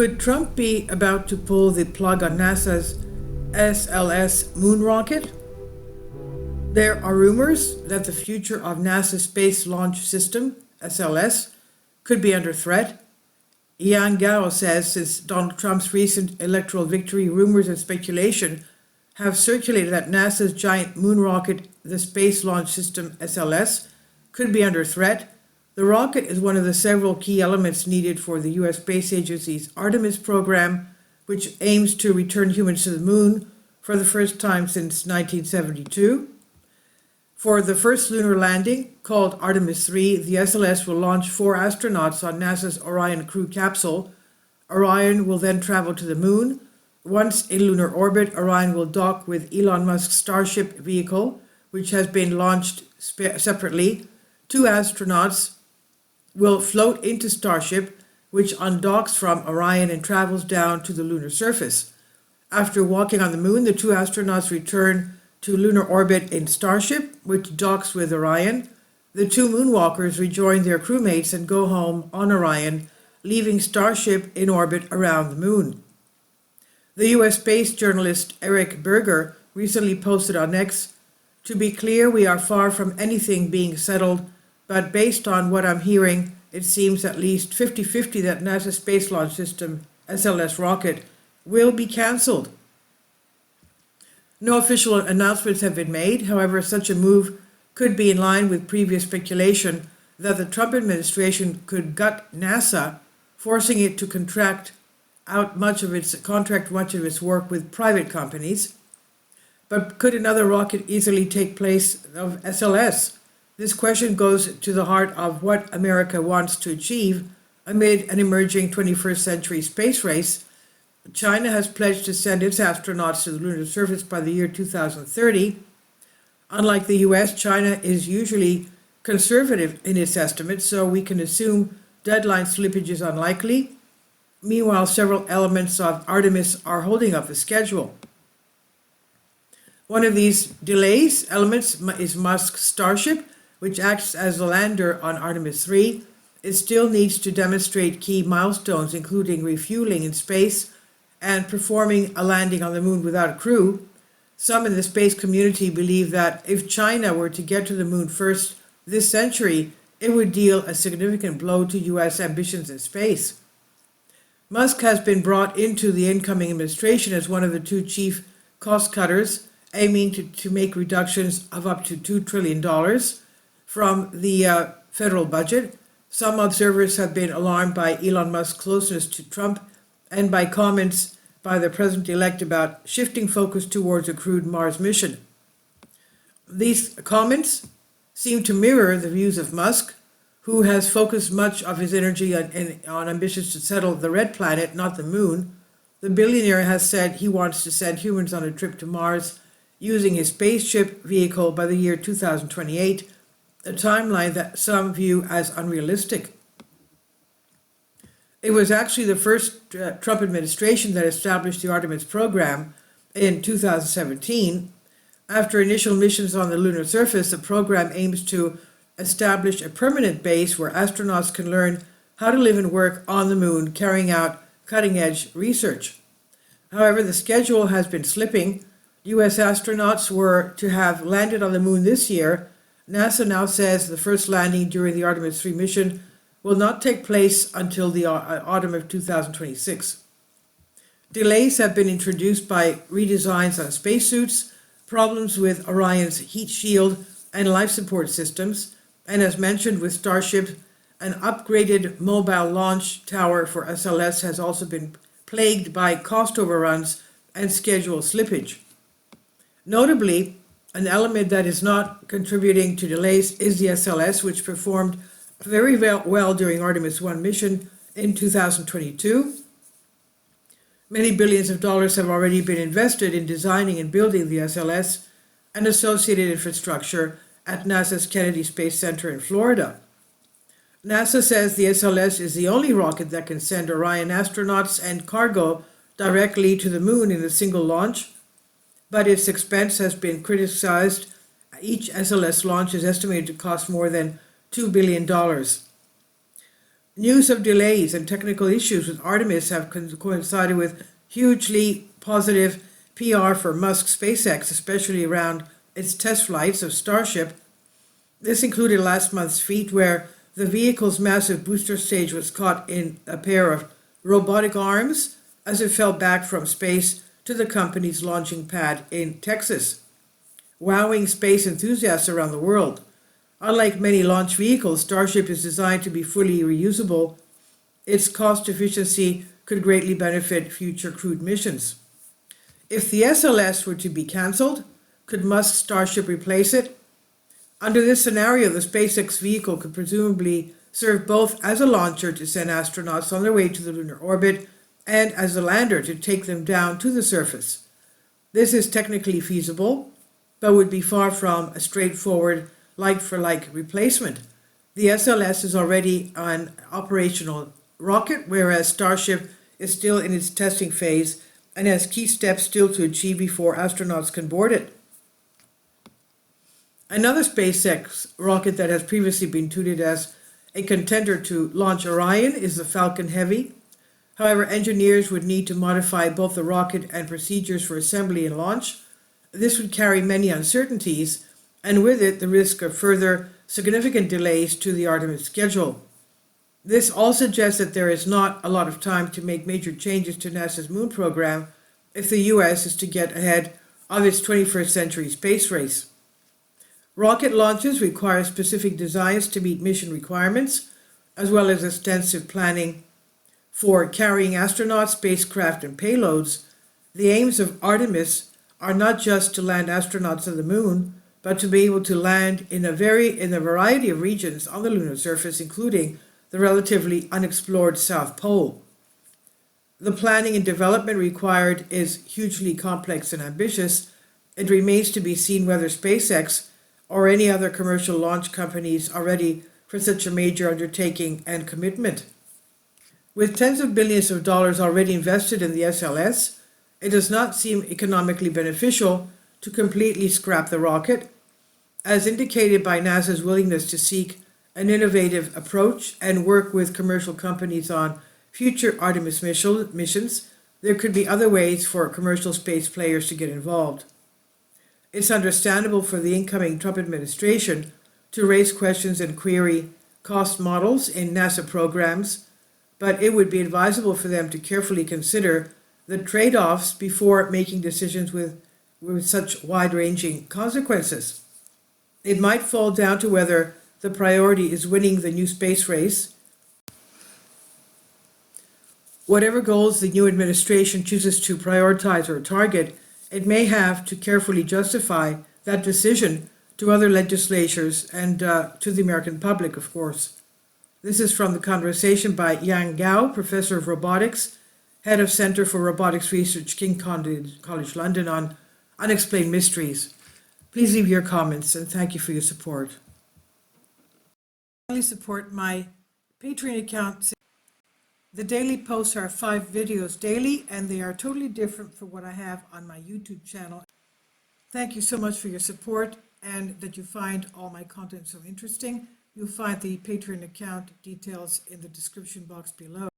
Could Trump be about to pull the plug on NASA's SLS moon rocket? There are rumors that the future of NASA's Space Launch System, SLS, could be under threat. Yang Gao says since Donald Trump's recent electoral victory, rumors and speculation have circulated that NASA's giant moon rocket, the Space Launch System, SLS, could be under threat. The rocket is one of the several key elements needed for the U.S. Space Agency's Artemis program, which aims to return humans to the moon for the first time since 1972. For the first lunar landing, called Artemis 3, the SLS will launch 4 astronauts on NASA's Orion crew capsule. Orion will then travel to the moon. Once in lunar orbit, Orion will dock with Elon Musk's Starship vehicle, which has been launched separately. 2 astronauts will float into Starship, which undocks from Orion and travels down to the lunar surface. After walking on the moon, the 2 astronauts return to lunar orbit in Starship, which docks with Orion. The 2 moonwalkers rejoin their crewmates and go home on Orion, leaving Starship in orbit around the moon. The U.S. space journalist Eric Berger recently posted on X, "To be clear, we are far from anything being settled, but based on what I'm hearing, it seems at least 50-50 that NASA's Space Launch System, SLS rocket, will be cancelled." No official announcements have been made. However, such a move could be in line with previous speculation that the Trump administration could gut NASA, forcing it to contract much of its work with private companies. But could another rocket easily take place of SLS? This question goes to the heart of what America wants to achieve amid an emerging 21st century space race. China has pledged to send its astronauts to the lunar surface by the year 2030. Unlike the US, China is usually conservative in its estimates, so we can assume deadline slippage is unlikely. Meanwhile, several elements of Artemis are holding up the schedule. One of these elements is Musk's Starship, which acts as the lander on Artemis 3. It still needs to demonstrate key milestones, including refueling in space and performing a landing on the moon without a crew. Some in the space community believe that if China were to get to the moon first this century, it would deal a significant blow to U.S. ambitions in space. Musk has been brought into the incoming administration as one of the 2 chief cost cutters, aiming to make reductions of up to $2 trillion from the federal budget. Some observers have been alarmed by Elon Musk's closeness to Trump and by comments by the president-elect about shifting focus towards a crewed Mars mission. These comments seem to mirror the views of Musk, who has focused much of his energy on ambitions to settle the red planet, not the moon. The billionaire has said he wants to send humans on a trip to Mars using his spaceship vehicle by the year 2028, a timeline that some view as unrealistic. It was actually the first Trump administration that established the Artemis program in 2017. After initial missions on the lunar surface, the program aims to establish a permanent base where astronauts can learn how to live and work on the moon, carrying out cutting-edge research. However, the schedule has been slipping. U.S. astronauts were to have landed on the moon this year. NASA now says the first landing during the Artemis 3 mission will not take place until the autumn of 2026. Delays have been introduced by redesigns on spacesuits, problems with Orion's heat shield and life support systems, and as mentioned with Starship, an upgraded mobile launch tower for SLS has also been plagued by cost overruns and schedule slippage. Notably, an element that is not contributing to delays is the SLS, which performed very well during Artemis 1 mission in 2022. Many billions of dollars have already been invested in designing and building the SLS and associated infrastructure at NASA's Kennedy Space Center in Florida. NASA says the SLS is the only rocket that can send Orion astronauts and cargo directly to the moon in a single launch, but its expense has been criticized. Each SLS launch is estimated to cost more than $2 billion. News of delays and technical issues with Artemis have coincided with hugely positive PR for Musk's SpaceX, especially around its test flights of Starship. This included last month's feat where the vehicle's massive booster stage was caught in a pair of robotic arms as it fell back from space to the company's launching pad in Texas, wowing space enthusiasts around the world. Unlike many launch vehicles, Starship is designed to be fully reusable. Its cost efficiency could greatly benefit future crewed missions. If the SLS were to be cancelled, could Musk's Starship replace it? Under this scenario, the SpaceX vehicle could presumably serve both as a launcher to send astronauts on their way to the lunar orbit and as a lander to take them down to the surface. This is technically feasible, but would be far from a straightforward like-for-like replacement. The SLS is already an operational rocket, whereas Starship is still in its testing phase and has key steps still to achieve before astronauts can board it. Another SpaceX rocket that has previously been touted as a contender to launch Orion is the Falcon Heavy. However, engineers would need to modify both the rocket and procedures for assembly and launch. This would carry many uncertainties, and with it the risk of further significant delays to the Artemis schedule. This all suggests that there is not a lot of time to make major changes to NASA's moon program if the US is to get ahead of its 21st century space race. Rocket launches require specific designs to meet mission requirements, as well as extensive planning for carrying astronauts, spacecraft, and payloads. The aims of Artemis are not just to land astronauts on the moon, but to be able to land in a variety of regions on the lunar surface, including the relatively unexplored South Pole. The planning and development required is hugely complex and ambitious. It remains to be seen whether SpaceX or any other commercial launch companies are ready for such a major undertaking and commitment. With tens of billions of dollars already invested in the SLS, it does not seem economically beneficial to completely scrap the rocket, as indicated by NASA's willingness to seek an innovative approach and work with commercial companies on future Artemis missions. There could be other ways for commercial space players to get involved. It's understandable for the incoming Trump administration to raise questions and query cost models in NASA programs, but it would be advisable for them to carefully consider the trade-offs before making decisions with such wide-ranging consequences. It might fall down to whether the priority is winning the new space race. Whatever goals the new administration chooses to prioritize or target, it may have to carefully justify that decision to other legislatures and to the American public, of course. This is from the conversation by Yang Gao, Professor of Robotics, Head of Center for Robotics Research, King College London, on Unexplained Mysteries. Please leave your comments, and thank you for your support. Please support my Patreon account. The daily posts are 5 videos daily, and they are totally different from what I have on my YouTube channel. Thank you so much for your support and that you find all my content so interesting. You'll find the Patreon account details in the description box below.